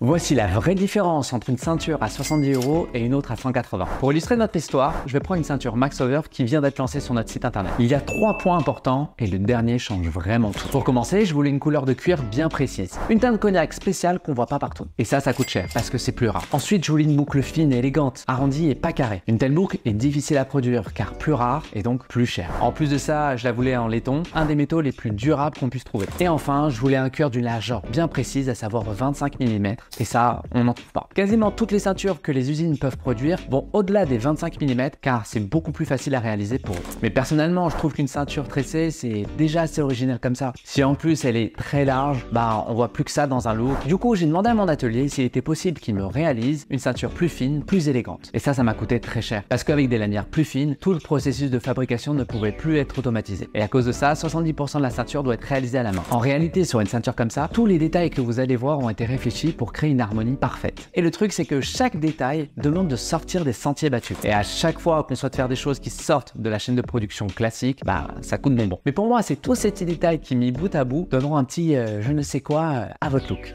Voici la vraie différence entre une ceinture à 70 € et une autre à 180. Pour illustrer notre histoire, je vais prendre une ceinture Maxover qui vient d'être lancée sur notre site internet. Il y a 3 points importants et le dernier change vraiment tout. Pour commencer, je voulais une couleur de cuir bien précise. Une teinte cognac spéciale qu'on voit pas partout. Et ça coûte cher parce que c'est plus rare. Ensuite, je voulais une boucle fine et élégante, arrondie et pas carrée. Une telle boucle est difficile à produire car plus rare et donc plus cher. En plus de ça, je la voulais en laiton, un des métaux les plus durables qu'on puisse trouver. Et enfin, je voulais un cuir d'une largeur bien précise, à savoir 25 mm. Et ça, on n'en trouve pas. Quasiment toutes les ceintures que les usines peuvent produire vont au-delà des 25 mm car c'est beaucoup plus facile à réaliser pour eux. Mais personnellement, je trouve qu'une ceinture tressée, c'est déjà assez original comme ça. Si en plus elle est très large, on voit plus que ça dans un look. Du coup, j'ai demandé à mon atelier s'il était possible qu'il me réalise une ceinture plus fine, plus élégante. Et ça m'a coûté très cher. Parce qu'avec des lanières plus fines, tout le processus de fabrication ne pouvait plus être automatisé. Et à cause de ça, 70% de la ceinture doit être réalisée à la main. En réalité, sur une ceinture comme ça, tous les détails que vous allez voir ont été réfléchis pour créer une harmonie parfaite. Et le truc, c'est que chaque détail demande de sortir des sentiers battus. Et à chaque fois qu'on souhaite faire des choses qui sortent de la chaîne de production classique, ça coûte bonbon. Mais pour moi, c'est tous ces petits détails qui, mis bout à bout, donneront un petit je ne sais quoi à votre look.